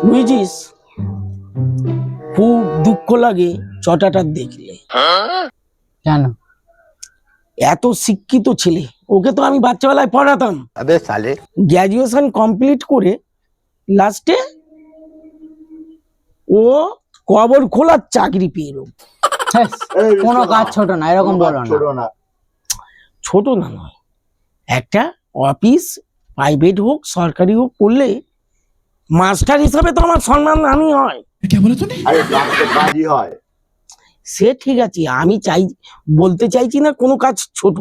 বুঝিস, খুব দুঃখ লাগে চটাটা দেখলে। কেন? এত শিক্ষিত ছেলে, ওকে তো আমি বাচ্চাবেলায় পড়াতাম। अबे साले গ্র্যাজুয়েশন কমপ্লিট করে লাস্টে ও কবর খোলার চাকরি পেল। কোনো কাজ ছোট না, এরকম বলো না। ছোট না নয়, একটা অফিস প্রাইভেট হোক সরকারি হোক করলে মাস্টার হিসাবে তো আমার সম্মান আমি হয়। अरे काम तो काज ही है। সে ঠিক আছে, আমি বলতে চাইছি না কোনো কাজ ছোট।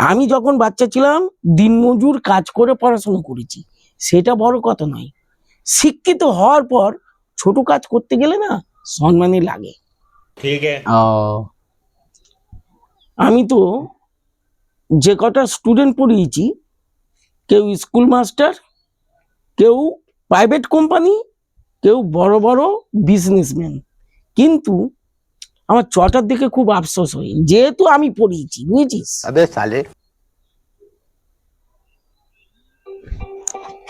আমি যখন বাচ্চা ছিলাম দিনমজুর কাজ করে পড়াশোনা করেছি, সেটা বড় কথা নয়। শিক্ষিত হওয়ার পর ছোট কাজ করতে গেলে না সম্মানই লাগে। ठीक है। আমি তো যে কটা স্টুডেন্ট পড়িয়েছি, কেউ স্কুল মাস্টার, কেউ প্রাইভেট কোম্পানি, কেউ বড় বড় বিজনেসম্যান, কিন্তু আমার চটার দিকে খুব আফসোস হয়, যেহেতু আমি পড়িয়েছি। বুঝেছিস? अबे साले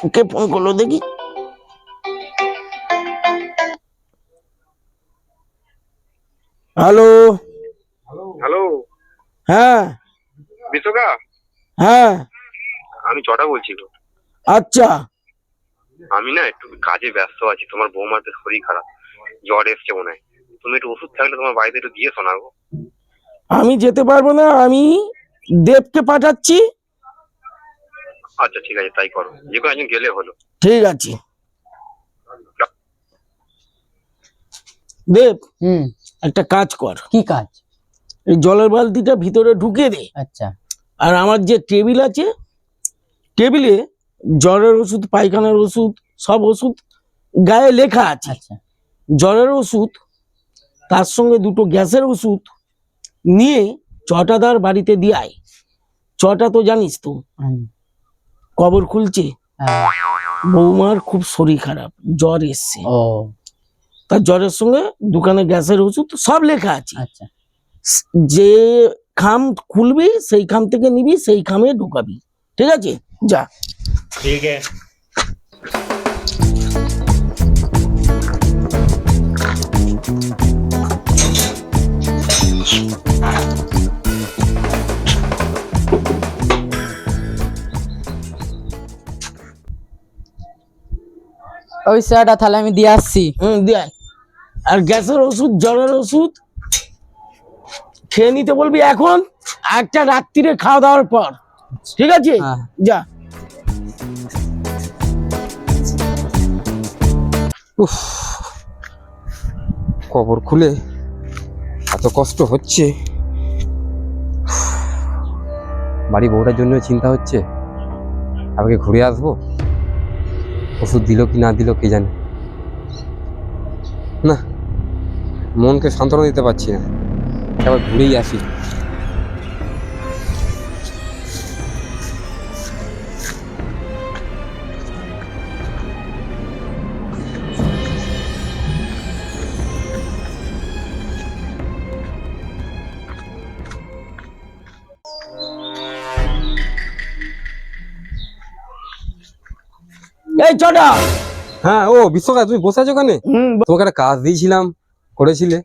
ওকে ফোন করলো দেখি। হ্যালো। হ্যালো হ্যাঁ বিশ্বকা, হ্যাঁ, আমি চটা বলছি গো। আচ্ছা। আমি না একটু কাজে ব্যস্ত আছি, তোমার বৌমার তো শরীর খারাপ, জ্বর এসছে মনে হয়। তুমি একটু ওষুধ থাকলে তোমার বাড়িতে একটু দিয়ে শোনা গো। আমি যেতে পারবো না, আমি দেবকে পাঠাচ্ছি। আচ্ছা ঠিক আছে, তাই করো, যে কোনো একজন গেলে হলো। ঠিক আছে দেব, একটা কাজ কর। কি কাজ? এই জলের বালতিটা ভিতরে ঢুকিয়ে দে। আচ্ছা। আর আমার যে টেবিল আছে, টেবিলে জ্বরের ওষুধ, পায়খানার ওষুধ, সব ওষুধ গায়ে লেখা আছে। আচ্ছা। জ্বরের ওষুধ, তার সঙ্গে দুটো গ্যাসের ওষুধ নিয়ে চটাদার বাড়িতে দিয়ে আয়। চটা তো জানিস তো কবর খুলছে, বৌমার খুব শরীর খারাপ, জ্বর এসছে। তার জ্বরের সঙ্গে দোকানে গ্যাসের ওষুধ সব লেখা আছে। আচ্ছা। যে খাম খুলবি সেই খাম থেকে নিবি, সেই খামে ঢুকাবি। ঠিক আছে, যা। ठीक है। ওই স্যারটা তাহলে আমি দিয়ে আসছি। দেয়। আর গ্যাসের ওষুধ, জ্বরের ওষুধ খেয়ে নিতে বলবি এখন, একটা রাত্রিরে খাওয়া দাওয়ার পর। ঠিক আছে, যা। কবর খুলে এত কষ্ট হচ্ছে, বাড়ি বউটার জন্য চিন্তা হচ্ছে, আমাকে ঘুরে আসবো, ওষুধ দিল কি না দিল কে জানে। না, মনকে সান্ত্বনা দিতে পারছি না, এবার ঘুরেই আসি। এই চটা। হ্যাঁ, ও বিশ্বকাপ, তুমি বসে আছো ওখানে? তোমাকে একটা কাজ দিয়েছিলাম, করেছিলে?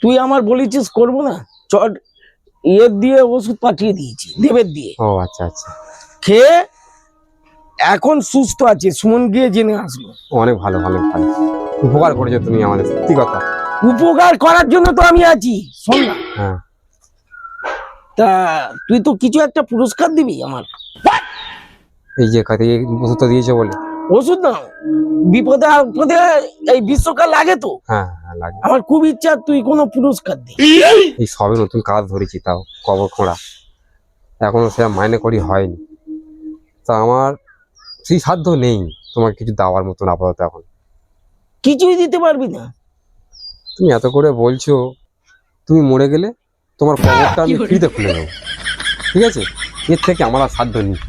তুই আমার বলেছিস করবো না, চট ইয়ের দিয়ে ওষুধ পাঠিয়ে দিয়েছি, দেবের দিয়ে। ও আচ্ছা আচ্ছা। খেয়ে এখন সুস্থ আছে, সুমন গিয়ে জেনে আসলো। অনেক ভালো ভালো ভালো, উপকার করেছো তুমি আমাদের, সত্যি কথা। উপকার করার জন্য তো আমি আছি, শোন না। হ্যাঁ, তা তুই তো কিছু একটা পুরস্কার দিবি আমার। এই যে ওষুধটা দিয়েছো বলে। ওষুধ না, বিপদে আপদে এই বিশ্বকাল লাগে তো। হ্যাঁ হ্যাঁ লাগে। আমার খুব ইচ্ছা তুই কোনো পুরস্কার দে। এই সবে নতুন কাজ ধরেছি, তাও কবর খোঁড়া, এখনো সেটা মাইনে করি হয়নি। তা আমার সেই সাধ্য নেই তোমাকে কিছু দেওয়ার মতন আপাতত এখন। কিছুই দিতে পারবি না? তুমি এত করে বলছো, তুমি মরে গেলে তোমার কবরটা আমি ফ্রিতে খুলে দেবো, ঠিক আছে? এর থেকে আমার আর সাধ্য নেই।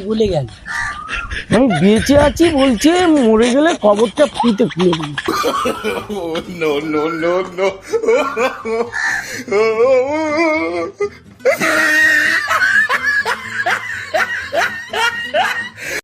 ভুলে গেল, আমি বেঁচে আছি বলছে, মরে গেলে কবরটা ফ্রিতে খুলে দিবি। No, no, no, no.